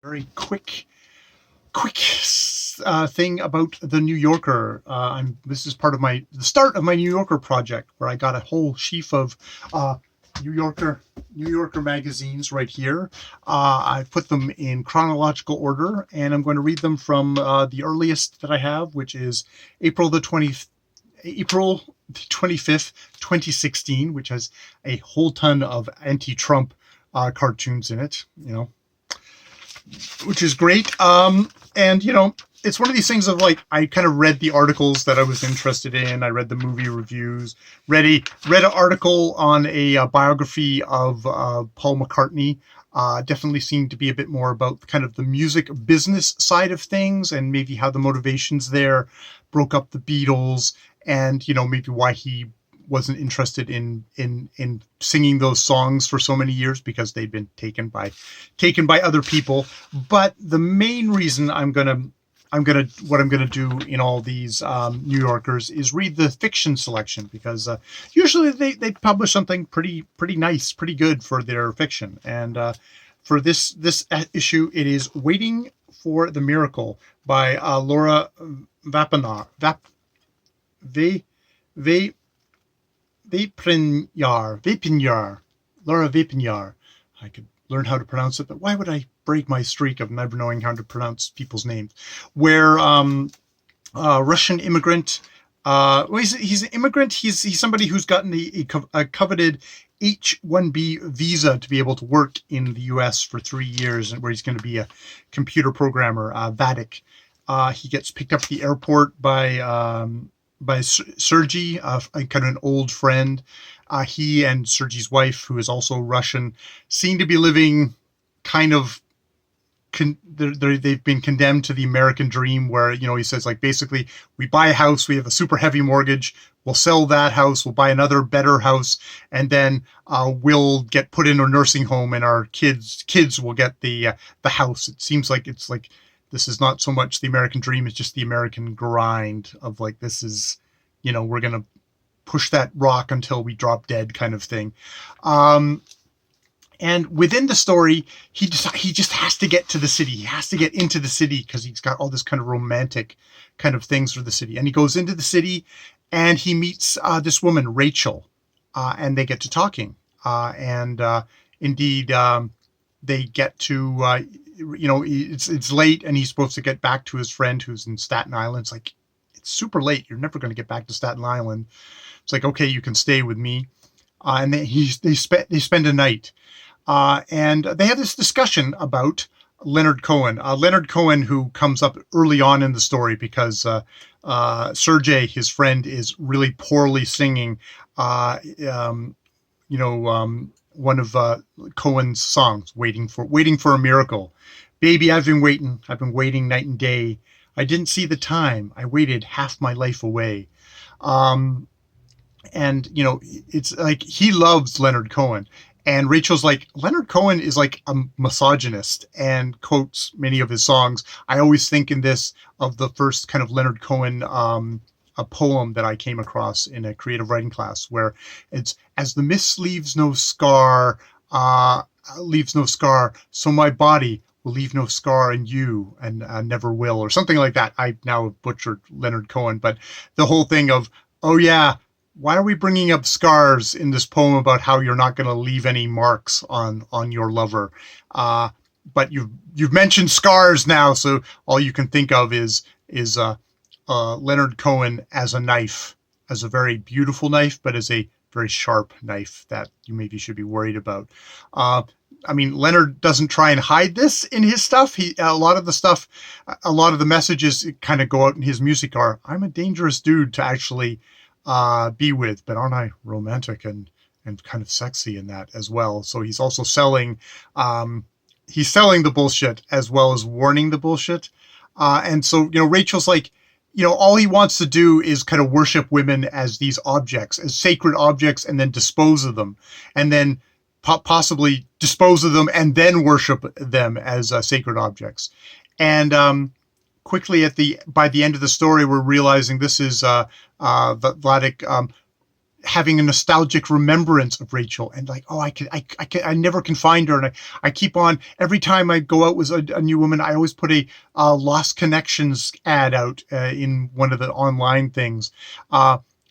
Very quick thing about the New Yorker. This is part of the start of my New Yorker project, where I got a whole sheaf of uh, New Yorker New Yorker magazines right here. I put them in chronological order, and I'm going to read them from the earliest that I have, which is April the 25th, 2016, which has a whole ton of anti-Trump cartoons in it. Which is great. And it's one of these things of like, I kind of read the articles that I was interested in. I read the movie reviews, read an article on a biography of Paul McCartney. Definitely seemed to be a bit more about kind of the music business side of things, and maybe how the motivations there broke up the Beatles, and maybe why he wasn't interested in singing those songs for so many years, because they'd been taken by other people. But the main reason what I'm gonna do in all these New Yorkers is read the fiction selection, because usually they publish something pretty nice, pretty good for their fiction. And for this issue, it is "Waiting for the Miracle" by Laura Vapinar. Vapinyar, Laura Vapinyar. I could learn how to pronounce it, but why would I break my streak of never knowing how to pronounce people's names? Where Russian immigrant. He's an immigrant. He's somebody who's gotten a coveted H-1B visa to be able to work in the U.S. for 3 years, and where he's going to be a computer programmer. Vadik. He gets picked up at the airport by Sergey, kind of an old friend. He and Sergey's wife, who is also Russian, seem to be living kind of. They've been condemned to the American dream, where he says, like, basically, we buy a house, we have a super heavy mortgage, we'll sell that house, we'll buy another better house, and then we'll get put in a nursing home, and our kids will get the house. It seems like it's like. This is not so much the American dream, it's just the American grind of like, this is, we're going to push that rock until we drop dead kind of thing. And within the story, he just has to get to the city. He has to get into the city because he's got all this kind of romantic kind of things for the city. And he goes into the city and he meets this woman, Rachel, and they get to talking. Indeed, they get to... it's late, and he's supposed to get back to his friend who's in Staten Island. It's like, it's super late. You're never going to get back to Staten Island. It's like, okay, you can stay with me. And they spend a night. And they have this discussion about Leonard Cohen. Leonard Cohen, who comes up early on in the story because Sergey, his friend, is really poorly singing. One of Cohen's songs, waiting for a miracle. Baby, I've been waiting night and day. I didn't see the time. I waited half my life away. It's like, he loves Leonard Cohen. And Rachel's like, Leonard Cohen is like a misogynist, and quotes many of his songs. I always think in this of the first kind of Leonard Cohen a poem that I came across in a creative writing class, where it's, as the mist leaves no scar, so my body will leave no scar in you, and never will, or something like that. I now butchered Leonard Cohen, but the whole thing of, oh yeah, why are we bringing up scars in this poem about how you're not going to leave any marks on your lover? But you've mentioned scars now, so all you can think of is Leonard Cohen as a knife, as a very beautiful knife, but as a very sharp knife that you maybe should be worried about. Leonard doesn't try and hide this in his stuff. A lot of the messages kind of go out in his music are, I'm a dangerous dude to actually be with, but aren't I romantic and kind of sexy in that as well? So he's also selling the bullshit as well as warning the bullshit. And so, Rachel's like, all he wants to do is kind of worship women as these objects, as sacred objects, and then dispose of them, and then possibly dispose of them and then worship them as sacred objects. And quickly by the end of the story, we're realizing this is Vladik having a nostalgic remembrance of Rachel, and like, oh, I never can find her, and I keep on, every time I go out with a new woman, I always put a lost connections ad out in one of the online things.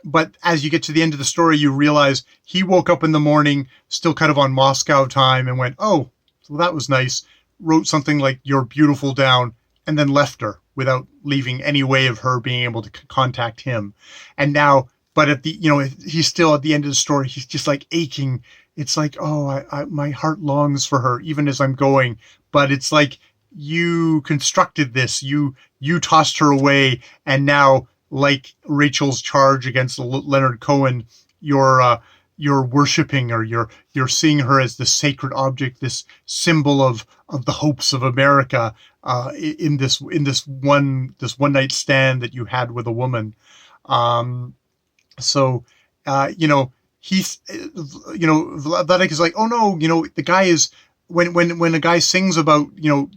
But as you get to the end of the story, you realize he woke up in the morning, still kind of on Moscow time, and went, oh, well, that was nice. Wrote something like "You're beautiful" down, and then left her without leaving any way of her being able to contact him. And now, but at the, he's still at the end of the story. He's just like aching. It's like, oh, my heart longs for her, even as I'm going. But it's like, you constructed this. You tossed her away, and now, like Rachel's charge against Leonard Cohen, you're worshiping, or you're seeing her as this sacred object, this symbol of the hopes of America, in this one night stand that you had with a woman. So he's, Vladek is like, oh no, the guy is, when a guy sings about,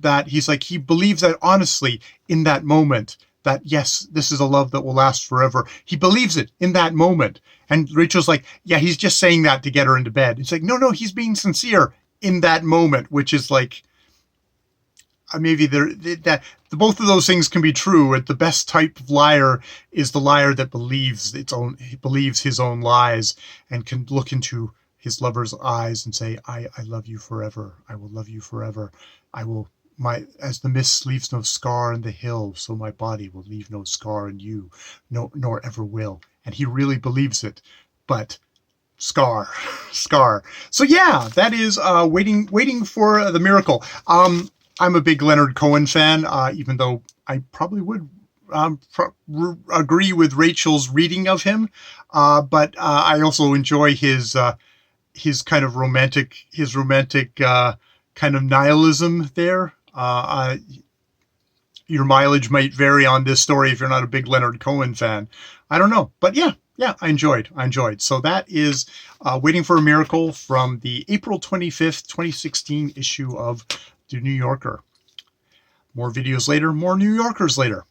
that, he's like, he believes that honestly in that moment, that yes, this is a love that will last forever. He believes it in that moment. And Rachel's like, yeah, he's just saying that to get her into bed. It's like, no, he's being sincere in that moment, which is like, maybe both of those things can be true. The best type of liar is the liar that believes his own lies, and can look into his lover's eyes and say, I love you forever. I will love you forever. As the mist leaves no scar in the hill, so my body will leave no scar in you, nor ever will. And he really believes it, but scar. So yeah, that is waiting for the miracle. I'm a big Leonard Cohen fan, even though I probably would agree with Rachel's reading of him, but I also enjoy his kind of romantic kind of nihilism there. Your mileage might vary on this story if you're not a big Leonard Cohen fan. I don't know, but yeah, I enjoyed. So that is Waiting for a Miracle from the April 25th, 2016 issue of The New Yorker. More videos later, more New Yorkers later.